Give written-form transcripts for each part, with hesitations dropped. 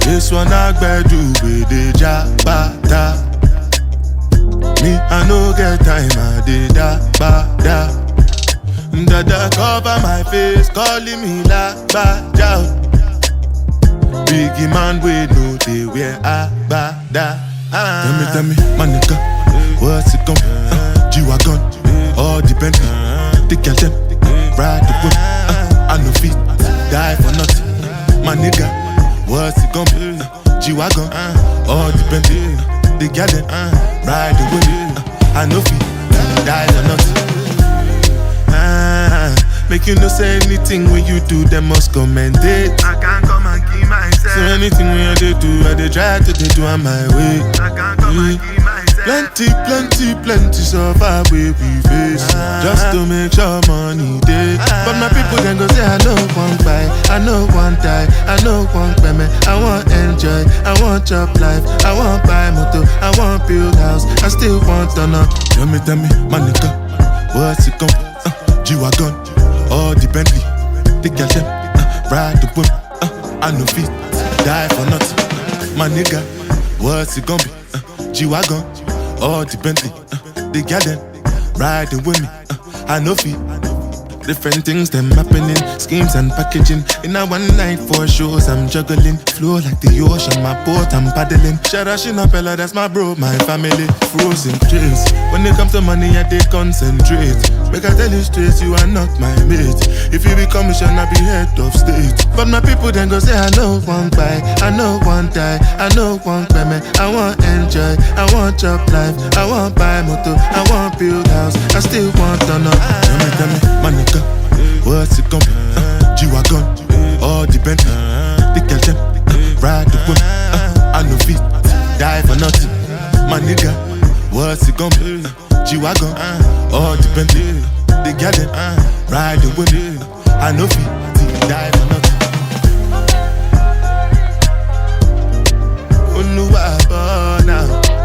This one I do with the jabata. Me, I no get time, I did da. Dada cover my face, calling me la bada. Biggie man, we know they wear a bada. Tell me, my nigga, what's it come? G-Wagon, all the Bentley, the girl them, ride the whip. I no fit, die for nothing. My nigga, what's it gon' be? G-Wagon, all the Bentley, the girl them, ride the whip. I no fit, die for nothing. Make you no say anything when you do, them must commend it. I can't come and keep myself. So anything when I do, I dey try to do on my way. I can't come and keep myself. Plenty so far we face. Just to make sure money day. But my people then go say I know one buy, I know one die, I know one payment. I want enjoy, I want job life, I want buy motor, I want build house, I still want to know. Tell me, my nigga, what's it gon' be? G-Wagon, all the Bentley, the girl them, ride the whip. I no fit, die for nothing. My nigga, what's it gon' be? G-Wagon, all the Bentley, the girl them, ride the with me. I no fit. Different things them happening, schemes and packaging. In a one night for shows I'm juggling. Flow like the ocean, my boat I'm paddling. Sharashina Pella, that's my bro, my family. Frozen dreams. When it comes to money, I dey concentrate. Make I tell you straight, you are not my mate. If you be commission, I be head of state. But my people then go say I know one buy, I know one die, I know one payment. I want enjoy, I want job life, I want buy motor, I want build house, I still want to know. Tell me, my nigga, what's it gon' be? G-Wagon, all the Bentley, the girl them, ride the whip. I no fit, die for nothing. My nigga, what's it gon' be? G-Wagon, all the Bentley, the girl them, ride the whip. I no fit, die for nothing. Oh now, yeah.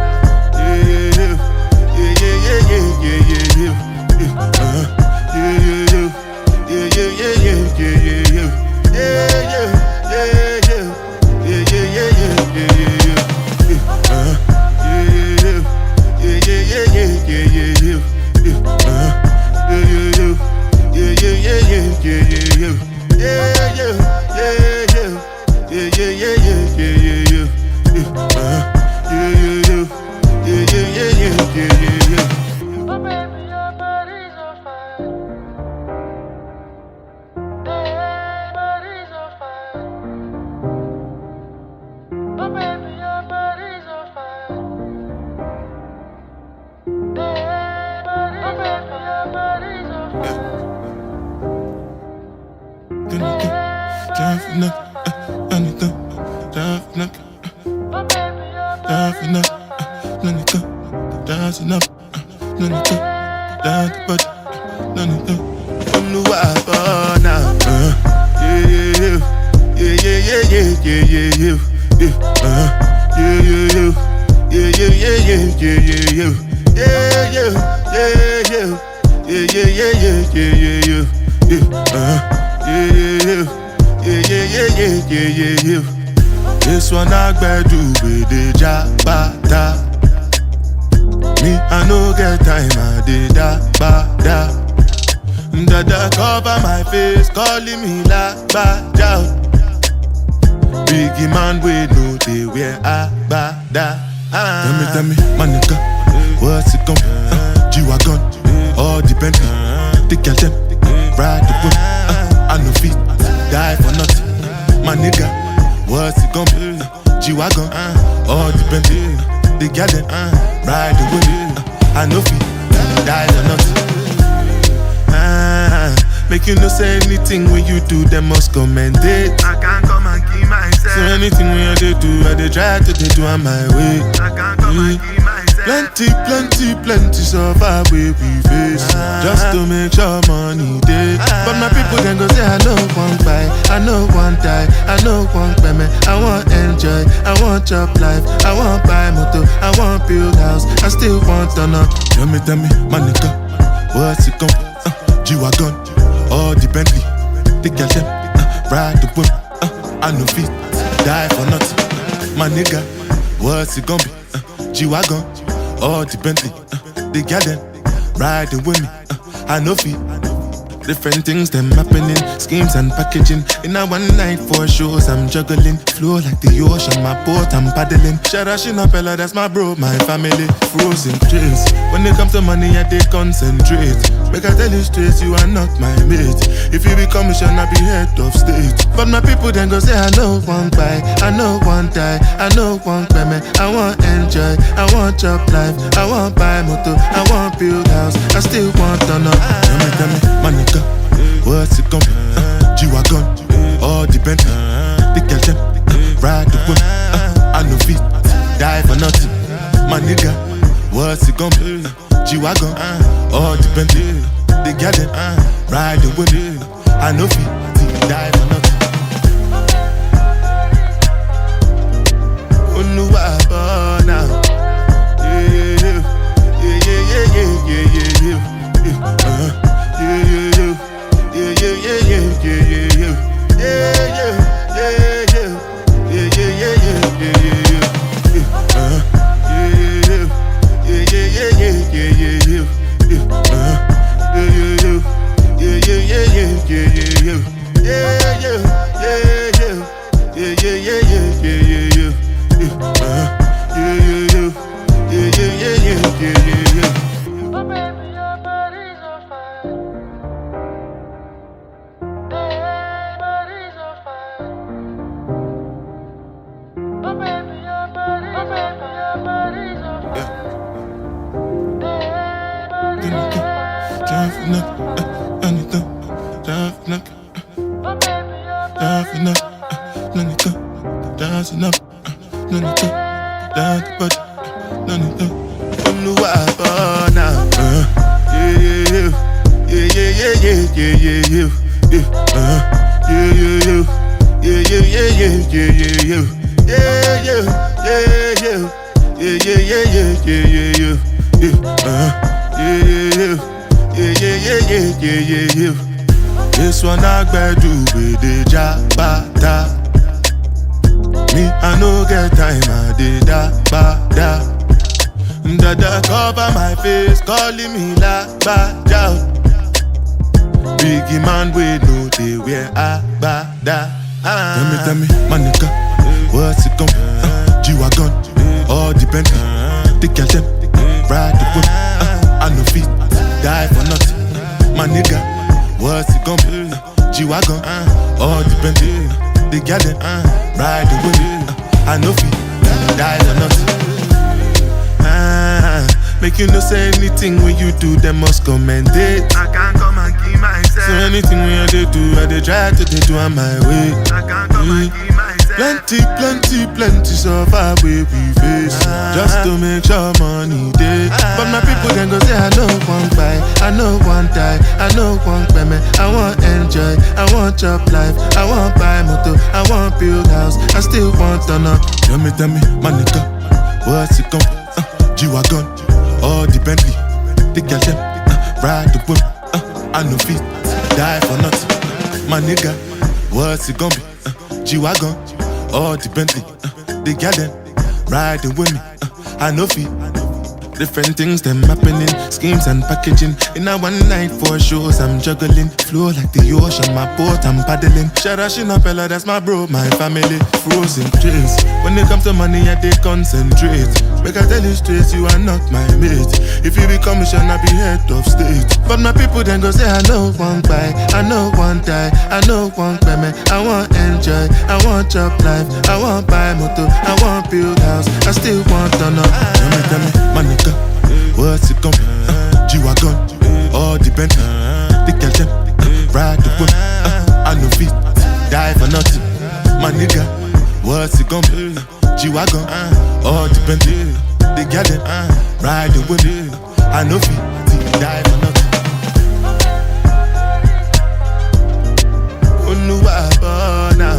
This one I do with the jabata. Me, I no get time, I did da. Dada cover my face, calling me la bada. Biggie man, we know they wear a bada. Tell me, my nigga, what's it gon' be? G-Wagon, all the Bentley, the girl them, ride the whip. I no fit, die for nothing. My nigga, what's it gon' be? G-Wagon, all the Bentley, the girl them, ride the whip. I no fit, die for nothing. Make you know say anything when you do, them must commend it. I can't come and keep myself. So anything when you do, I dey try to do on my way. I can't come and keep myself. Plenty so far we face. Just to make sure money day. But my people then go say I know one buy, I know one die, I know one payment. I want enjoy, I want chop life, I want buy motor, I want build house, I still want to know. Tell me, my nigga, what's it come? G-Wagon, all the Bentley, the girl them, ride the whip, I know feet, die for nothing. My nigga, what's it gonna be? G-Wagon, all the Bentley, the girl them, riding with me, I know feet. Different things them happening, schemes and packaging. In a one night 4 shows, I'm juggling. Flow like the ocean, my boat I'm paddling. Shara Shinapella, that's my bro, my family. Frozen dreams. When it comes to money, I they concentrate. Make I tell you straight, you are not my mate. If you become a I be head of state. But my people then go say I know one buy, I know one die, I know one payment. I want enjoy, I want chop life, I want buy motor, I want build house, I still want to know. Tell me, my nigga, what's it gonna be? G-Wagon, all the Bentley, the girl them, ride the whip, I know feet, die for nothing. My nigga, what's it gonna be? G-Wagon, all the Bentley, the girl them, ride the whip, I know feet, die for nothing. Now. This one I do with the jabata. Me, I no get time, I did da ba da. Dada cover my face, calling me la ba ja. Biggie man, we know they wear a ba da. Tell me, my nigga, what's it gonna be? G-Wagon, all the Bentley, the girl them, ride the whip, I know feet, die for nothing. My nigga, what's it gonna be? G-Wagon, all the Bentley, the girl them, ride the whip, I know feet, die for nothing. Make you know say anything when you do, them must commend it. I can't come and keep myself. So anything when you do, I they try to do on my way. I can't come and keep myself. Plenty so far we face. Just to make sure money day. But my people then go say I know one buy, I know one die, I know one payment. I want enjoy, I want chop life, I want buy motor, I want build house, I still want to know. Tell me, my nigga, what's it gonna be? G-Wagon, all the Bentley, the girl them, ride the whip, I know feet, die for nothing. My nigga, what's it gonna be? G-Wagon, all the Bentley, the girl them, riding with me, I know feet. Different things them happening, schemes and packaging. In a one night 4 shows, I'm juggling. Flow like the ocean, my boat I'm paddling. Shara Shinapella, that's my bro, my family. Frozen dreams. When it comes to money, I they concentrate. Make I tell you straight, you are not my mate. If you become a I be head of state. But my people then go say I know one buy, I know one die, I know one payment. I want enjoy, I want chop life, I want buy motor, I want build house, I still want to know. Tell me, my nigga, what's it gonna be? G-Wagon, all the Bentley, the girl them, ride gone, G-Wagon, all the Bentley, the garden, ride the whip, I know fit, die for nothing. Oluwa bona,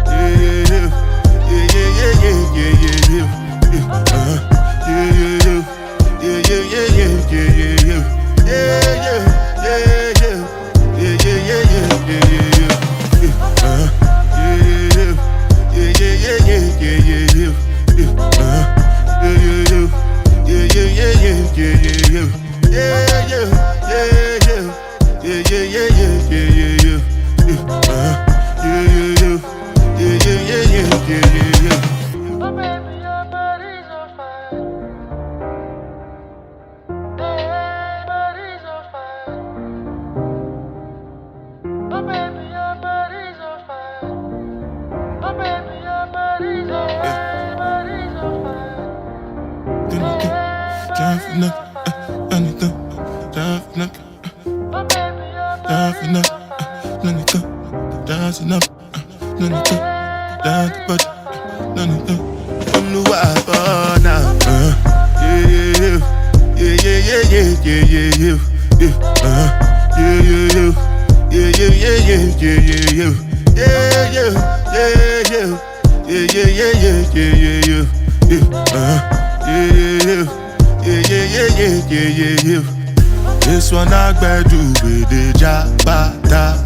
yeah, yeah, yeah, yeah, yeah, yeah, yeah, yeah, yeah, yeah, yeah, yeah, yeah, yeah, yeah, This one I better do with the jabata.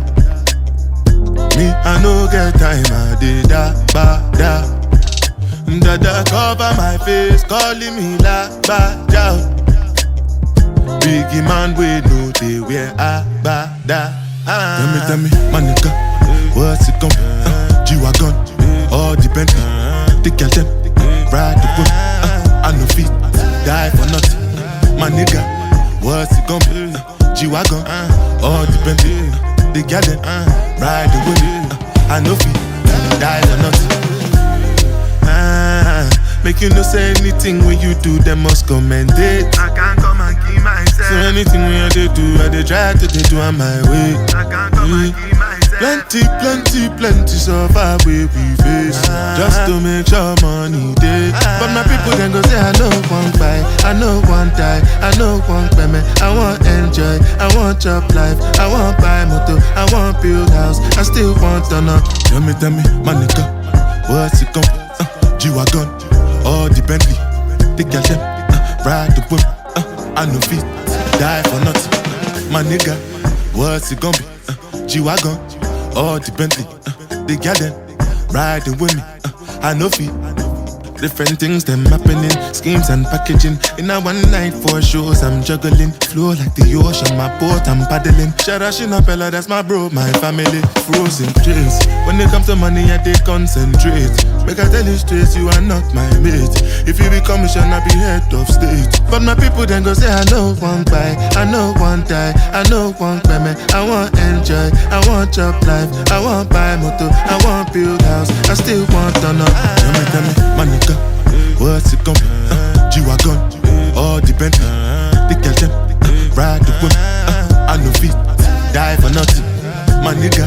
Me, I no get time, I did da. Dada cover my face, calling me la bada. Biggie man, we know they wear abada. Tell me, my nigga, what's it come? G-Wagon, all the Bentley, the girl them, ride the whip. I no fit, die for nothing. My nigga, what's it come? G-Wagon, all the Bentley, the girl them, ride the whip. I no fit, die for nothing. Make you no say anything when you do, they must commend it. I can't come and keep myself. So anything when I do, I try to do on my way. I can't come and keep myself. Plenty so far we face. Just to make sure money day. But my people then go say I know one buy, I know one die, I know one payment. I want enjoy, I want job life, I want buy motor, I want build house, I still want to know. Tell me, my nigga, what's it come? G-Wagon, all the Bentley, the girl them, ride the whip. I no fit, die for nothing. My nigga, what's it gonna be? G-Wagon, all the Bentley, the girl them, ride the whip. I no fit. Different things them happening, schemes and packaging. In a one night for shows I'm juggling. Flow like the ocean, my boat I'm paddling. Sharashina Pella, that's my bro, my family. Frozen dreams. When it comes to money, I they concentrate. Make I tell you straight, you are not my mate. If you become a I be head of state. But my people then go say I know one buy, I know one die, I know one payment. I want enjoy, I want job life, I want buy motor, I want build house, I still want to know. Tell me, my nigga, what's it come? G-Wagon, all the Bentley, the girl them, ride the whip. I no fit, die for nothing. My nigga,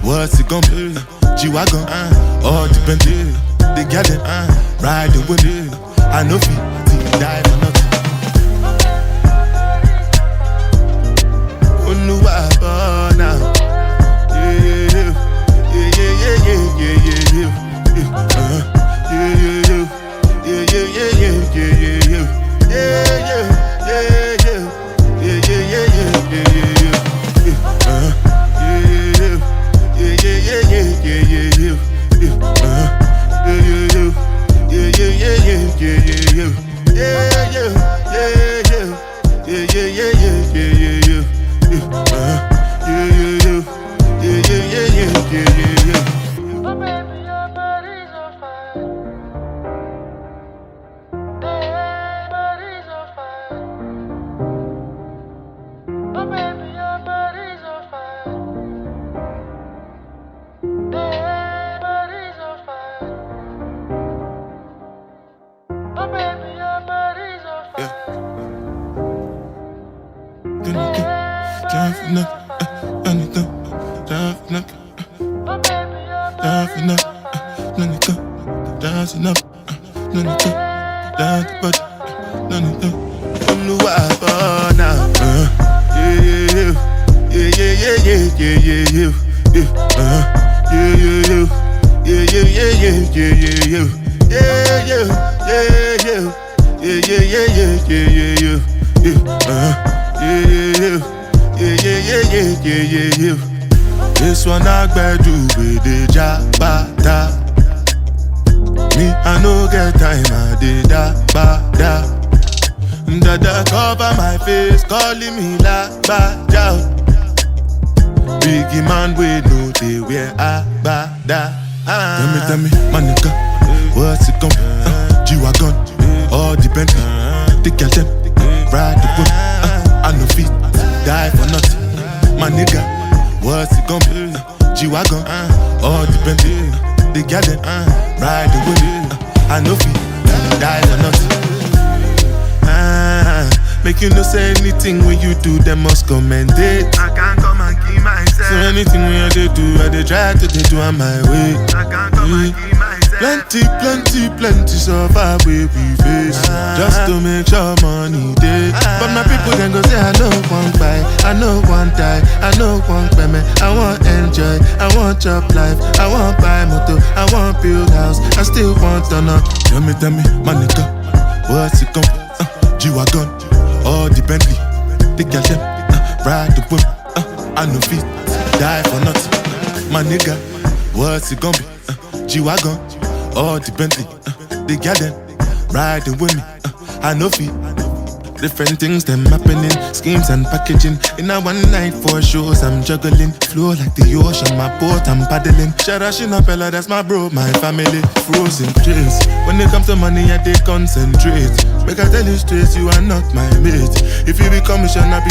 what's it come? G-Wagon, all the Bentley, the girl them, ride the whip. I no fit, die for nothing. Oluwa bona, yeah, yeah, yeah, yeah, yeah, yeah, yeah. Anything, yeah. This one I do with the jabata. Me, I no get time, I did da. Dada cover my face, calling me la ba down. Biggie man, we know they wear abada. Tell me, my nigga, what's it gon' be? G-Wagon, all the Bentley, the girl them, ride the whip. I no fit, die for nothing. My nigga, what's it gon' be? G-Wagon, all the Bentley, the girl them, ride the whip. I no fit, die for nothing. Make you no say anything when you do, they must commend it. I can't come and keep myself. So anything when they do, I they try to they do on my way. I can't come and keep myself. Plenty suffer we face, just to make sure money day. But my people then go say I know one buy, I know one die, I know one payment. I want enjoy, I want job life, I want buy motor, I want build house, I still want to know. Tell me, my nigga, what's it gon' be? G-Wagon, all the Bentley, the girl them, ride the whip. I no fit, die for nothing. My nigga, what's it gon' be? G-Wagon, all the Bentley, the girl them, riding with me. I no fit. Different things them happening, schemes and packaging. In a one night for shows I'm juggling. Flow like the ocean, my boat I'm paddling. Sharashina Pella, that's my bro, my family. Frozen dreams. When it comes to money, I they concentrate. Make I tell you straight, you are not my mate. If you become a